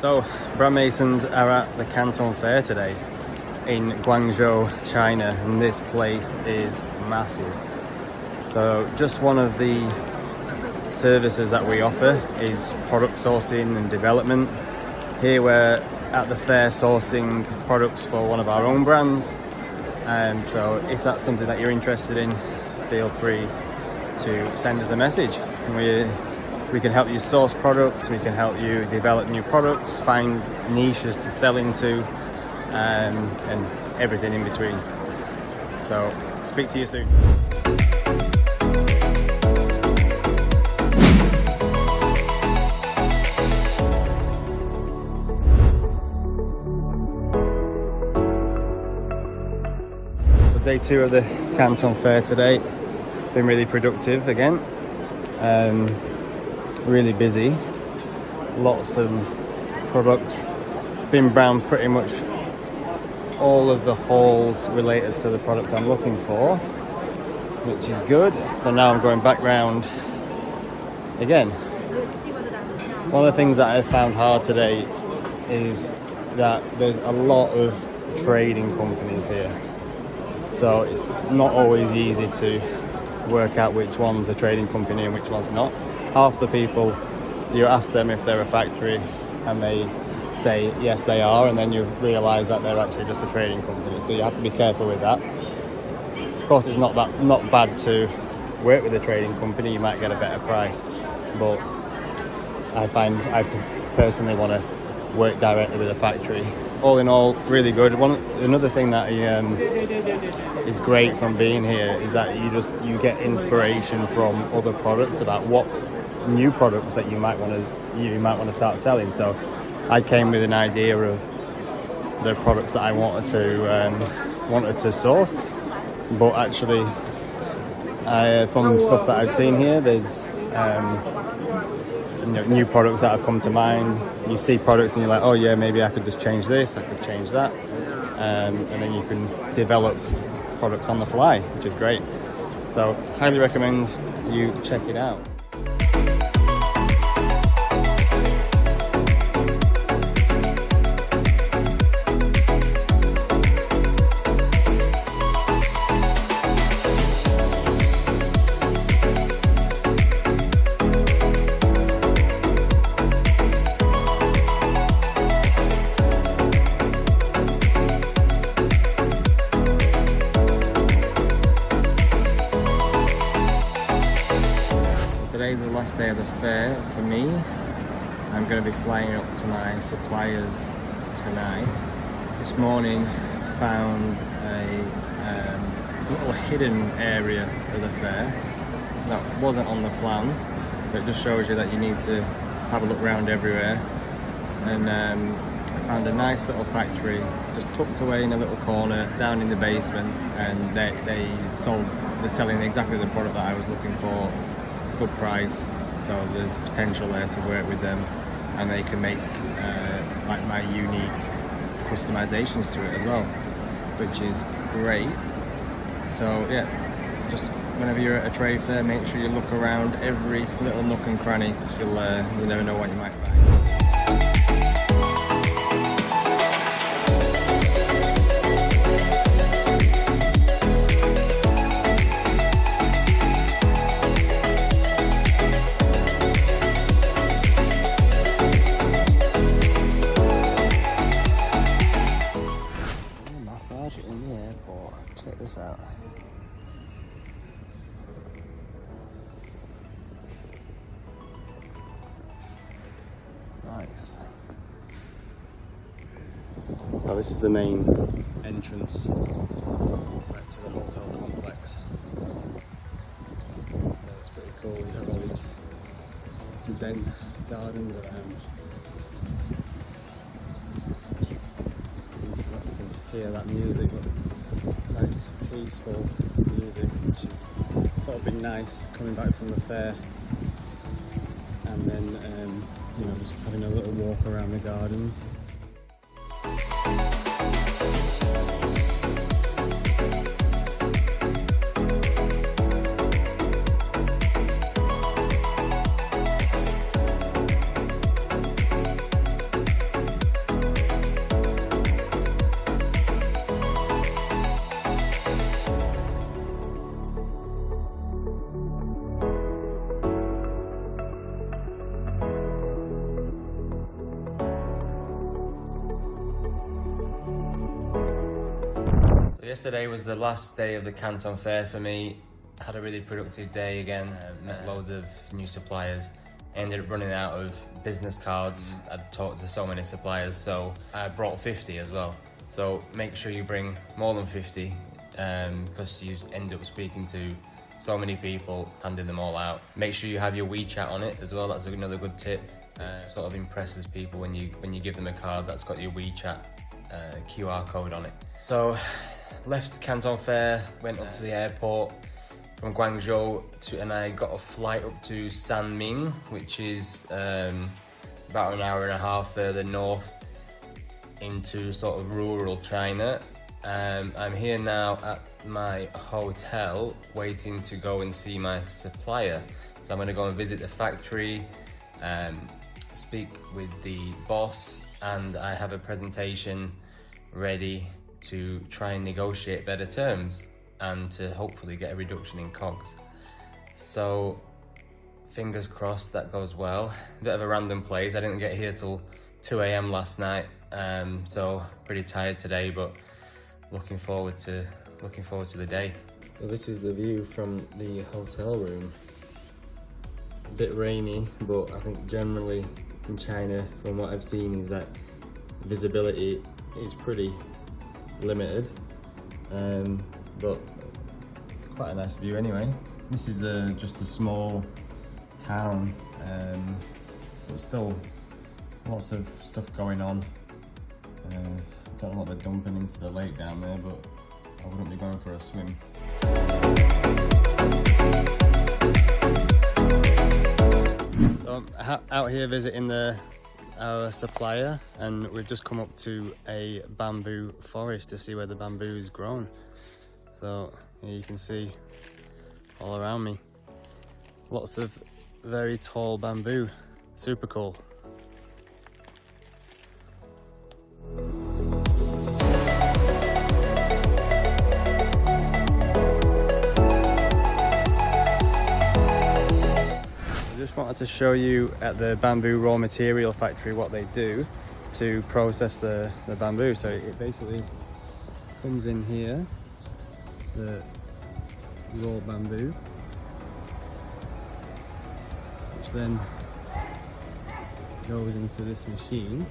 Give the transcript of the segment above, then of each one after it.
So, Brand Masons are at the Canton Fair today in Guangzhou, China, and this place is massive. So, just one of the services that we offer is product sourcing and development. Here we're at the fair sourcing products for one of our own brands. So, if that's something that you're interested in, feel free to send us a message. We can help you source products, we can help you develop new products, find niches to sell into, and everything in between. So, speak to you soon. So day 2 of the Canton Fair today. Been really productive again. Really busy, lots of products, been around pretty much all of the halls related to the product I'm looking for, which is good. So now I'm going back round again. One of the things that I found hard today is that there's a lot of trading companies here, so it's not always easy to work out which one's a trading company and which one's not. Half the people, you ask them if they're a factory and they say yes they are, and then you realise that they're actually just a trading company, so you have to be careful with that. Of course, it's not bad to work with a trading company, you might get a better price, but I personally want to work directly with a factory. All in all, really good. Another thing that is great from being here is that you get inspiration from other products about what new products that you might want to start selling. So I came with an idea of the products that I wanted to source, but actually from stuff that I've seen here, there's new products that have come to mind. You see products and you're like, oh yeah, maybe I could just change this, I could change that, and then you can develop products on the fly, which is great. So highly recommend you check it out. Today's the last day of the fair for me. I'm going to be flying up to my suppliers tonight. This morning found a little hidden area of the fair that wasn't on the plan, so it just shows you that you need to have a look around everywhere. And I found a nice little factory just tucked away in a little corner down in the basement, and they're selling exactly the product that I was looking for. Good price, so there's potential there to work with them, and they can make like my unique customizations to it as well, which is great. So yeah, just whenever you're at a trade fair, make sure you look around every little nook and cranny, because you never know what you might find. In the airport. Check this out. Nice. So this is the main entrance to the hotel complex. So it's pretty cool. You have all these Zen gardens around. Hear that music, nice peaceful music, which has sort of been nice coming back from the fair, and then just having a little walk around the gardens. Yesterday was the last day of the Canton Fair for me. Had a really productive day again, met loads of new suppliers. Ended up running out of business cards. I'd talked to so many suppliers, so I brought 50 as well. So make sure you bring more than 50 because you end up speaking to so many people, handing them all out. Make sure you have your WeChat on it as well. That's another good tip. Sort of impresses people when you give them a card that's got your WeChat QR code on it. So left Canton Fair, went up to the airport from Guangzhou and I got a flight up to Sanming, which is about an hour and a half further north into sort of rural China. I'm here now at my hotel waiting to go and see my supplier. So I'm going to go and visit the factory, speak with the boss, and I have a presentation ready to try and negotiate better terms and to hopefully get a reduction in COGS. So fingers crossed that goes well. A bit of a random place. I didn't get here till 2 AM last night, so pretty tired today, but looking forward to the day. So this is the view from the hotel room. A bit rainy, but I think generally in China, from what I've seen, is that visibility is pretty limited, but it's quite a nice view anyway. This is just a small town, but still lots of stuff going on. Don't know what they're dumping into the lake down there, but I wouldn't be going for a swim. So I'm out here visiting our supplier, and we've just come up to a bamboo forest to see where the bamboo is grown. So here you can see all around me lots of very tall bamboo. Super cool. I just wanted to show you at the bamboo raw material factory what they do to process the bamboo. So it basically comes in here, the raw bamboo, which then goes into this machine.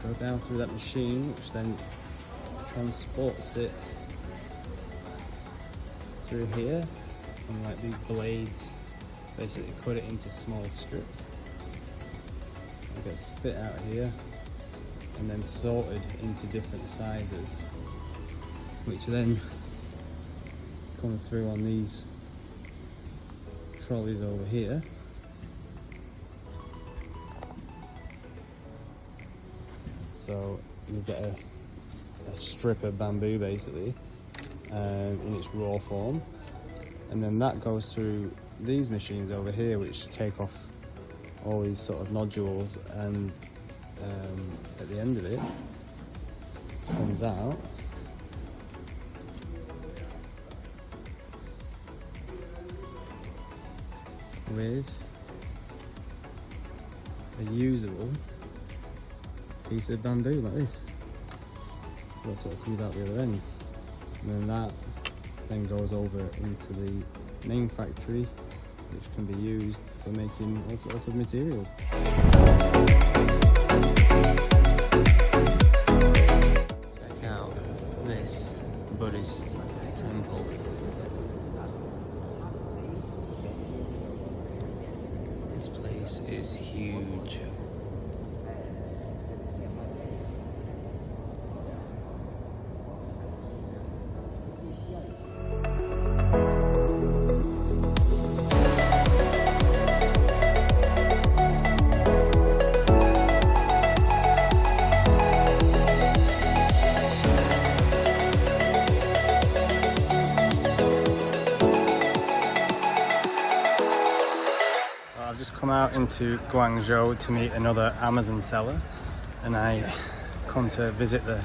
Go down through that machine, which then transports it through here, and like these blades basically cut it into small strips. It gets spit out here and then sorted into different sizes, which then come through on these trolleys over here. So you get a strip of bamboo basically in its raw form, and then that goes through these machines over here, which take off all these sort of nodules, and at the end of it comes out with a usable piece of bamboo like this. So that's what comes out the other end. And then that then goes over into the main factory, which can be used for making all sorts of materials. Check out this Buddhist temple. This place is huge. I've just come out into Guangzhou to meet another Amazon seller, and I come to visit the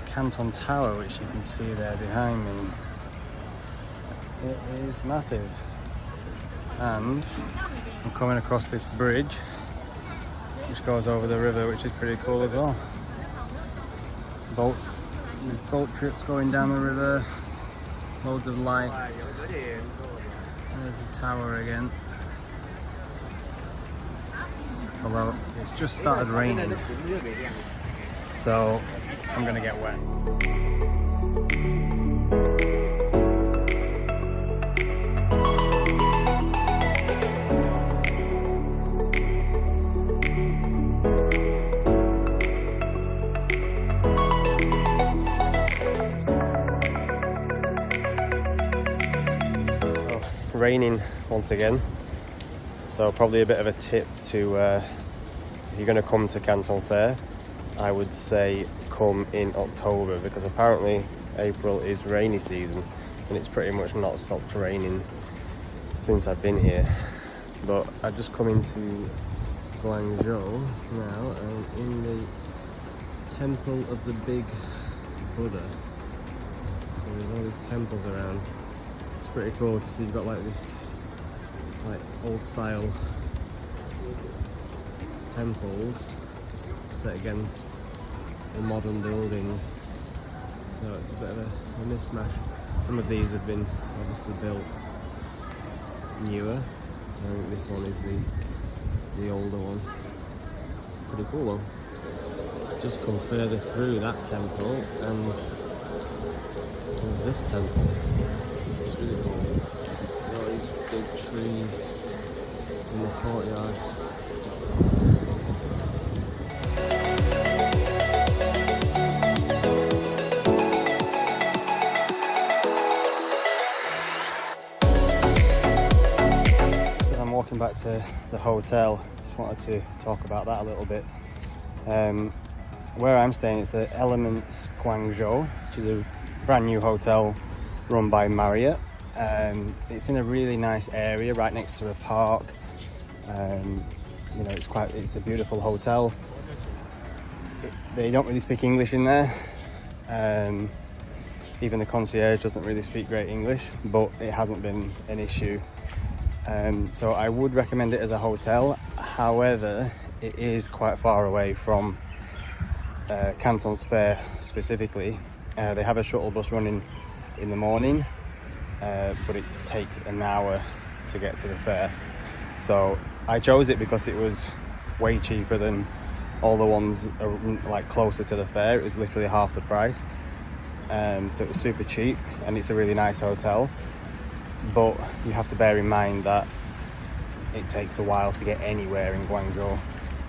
Canton Tower, which you can see there behind me. It is massive, and I'm coming across this bridge which goes over the river, which is pretty cool as well. Boat trips going down the river, loads of lights. There's the tower again. Although it's just started raining, so I'm gonna get wet. Raining once again, so probably a bit of a tip to if you're going to come to Canton Fair, I would say come in October, because apparently April is rainy season and it's pretty much not stopped raining since I've been here. But I've just come into Guangzhou now, and in the temple of the big Buddha. So there's all these temples around. It's pretty cool because you've got like this old style temples set against the modern buildings, so it's a bit of a mismatch. Some of these have been obviously built newer. I think this one is the older one. Pretty cool though. Just come further through that temple and there's this temple. Really cool. All these big trees in the courtyard. So I'm walking back to the hotel. Just wanted to talk about that a little bit. Where I'm staying is the Elements Guangzhou, which is a brand new hotel run by Marriott. It's in a really nice area right next to a park. You know, it's a beautiful hotel. They don't really speak English in there. Even the concierge doesn't really speak great English, but it hasn't been an issue. So I would recommend it as a hotel. However, it is quite far away from Canton Fair specifically. They have a shuttle bus running in the morning, but it takes an hour to get to the fair. So I chose it because it was way cheaper than all the ones like closer to the fair. It was literally half the price, so it was super cheap, and it's a really nice hotel. But you have to bear in mind that it takes a while to get anywhere in Guangzhou.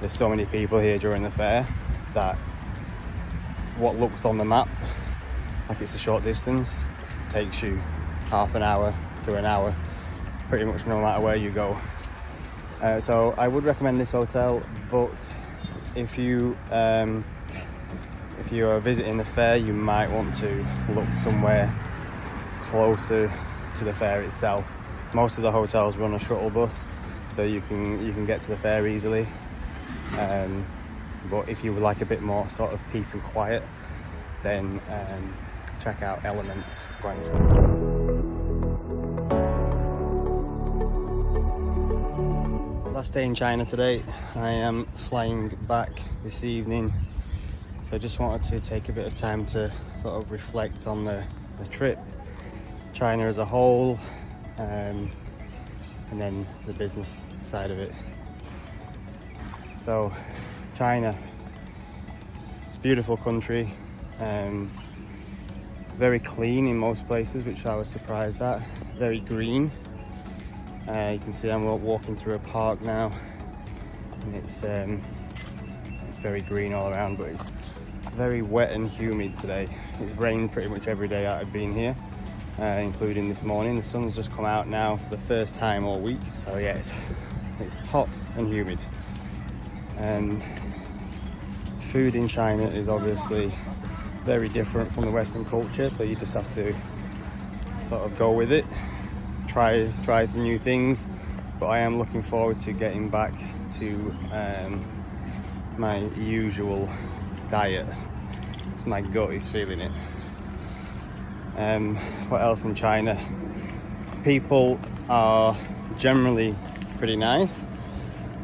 There's so many people here during the fair that what looks on the map like it's a short distance takes you half an hour to an hour, pretty much no matter where you go. So I would recommend this hotel, but if you are visiting the fair, you might want to look somewhere closer to the fair itself. Most of the hotels run a shuttle bus, so you can get to the fair easily. But if you would like a bit more sort of peace and quiet, then check out Elements Guangzhou. Last day in China today. I am flying back this evening, so I just wanted to take a bit of time to sort of reflect on the trip, China as a whole, and then the business side of it. So China, it's a beautiful country, very clean in most places, which I was surprised at. Very green. You can see I'm walking through a park now, and it's very green all around, but it's very wet and humid today. It's rained pretty much every day I've been here, including this morning. The sun's just come out now for the first time all week, so yeah, it's hot and humid. Food in China is obviously very different from the Western culture, so you just have to sort of go with it, try the new things. But I am looking forward to getting back to my usual diet. It's my gut is feeling it. What else in China? People are generally pretty nice.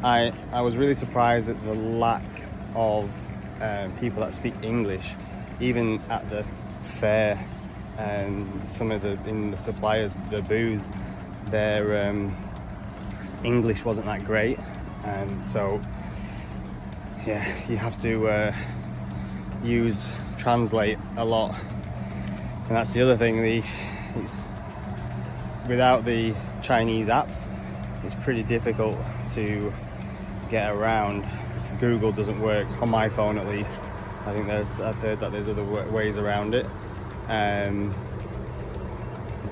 I was really surprised at the lack of people that speak English, even at the fair. Some of in the suppliers, the booths, their English wasn't that great, and so yeah, you have to use translate a lot, and that's the other thing. It's without the Chinese apps, it's pretty difficult to get around because Google doesn't work on my phone, at least. I think I've heard that there's other ways around it,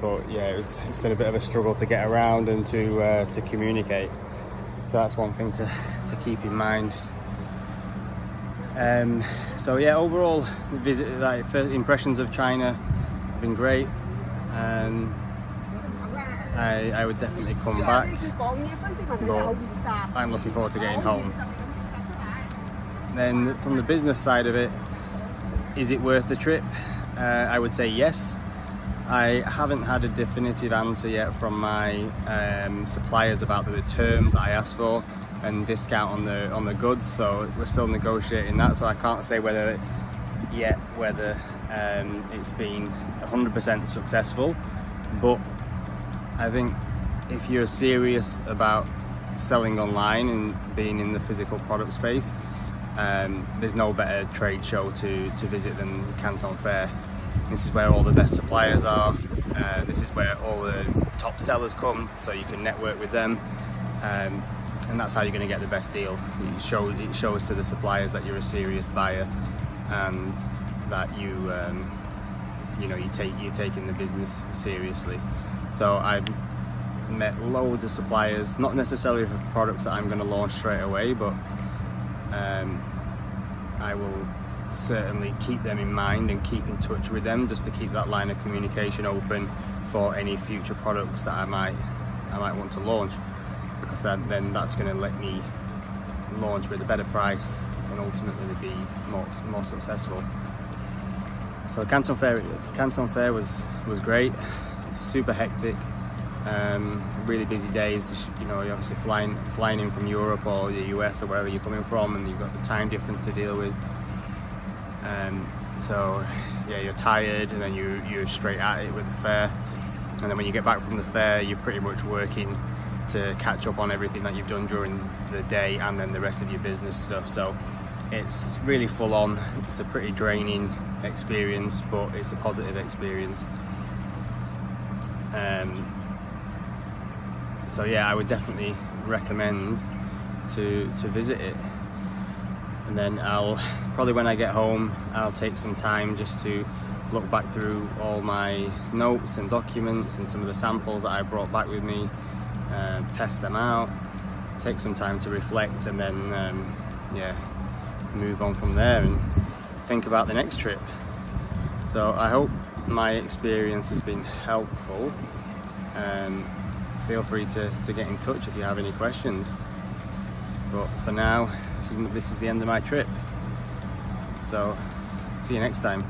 but yeah, it's been a bit of a struggle to get around and to communicate. So that's one thing to keep in mind. So yeah, overall, first impressions of China have been great. I would definitely come back, but I'm looking forward to getting home. Then from the business side of it, is it worth the trip? I would say yes. I haven't had a definitive answer yet from my suppliers about the terms I asked for and discount on the goods, so we're still negotiating that, so I can't say whether it's been 100% successful. But I think if you're serious about selling online and being in the physical product space, there's no better trade show to visit than Canton Fair. This is where all the best suppliers are. This is where all the top sellers come, so you can network with them, and that's how you're going to get the best deal. It shows to the suppliers that you're a serious buyer and that you're taking the business seriously. So I've met loads of suppliers, not necessarily for products that I'm going to launch straight away, but I will certainly keep them in mind and keep in touch with them, just to keep that line of communication open for any future products that I might want to launch, because then that's going to let me launch with a better price and ultimately be more successful. So Canton Fair was great. It's super hectic, really busy days, because you're obviously flying in from Europe or the US or wherever you're coming from, and you've got the time difference to deal with. So yeah, you're tired, and then you're straight at it with the fair, and then when you get back from the fair, you're pretty much working to catch up on everything that you've done during the day and then the rest of your business stuff. So it's really full on. It's a pretty draining experience, but it's a positive experience. So yeah, I would definitely recommend to visit it. And then I'll probably, when I get home, I'll take some time just to look back through all my notes and documents and some of the samples that I brought back with me, test them out, take some time to reflect, and then move on from there and think about the next trip. So I hope my experience has been helpful. Feel free to get in touch if you have any questions. But for now, this is the end of my trip. So see you next time.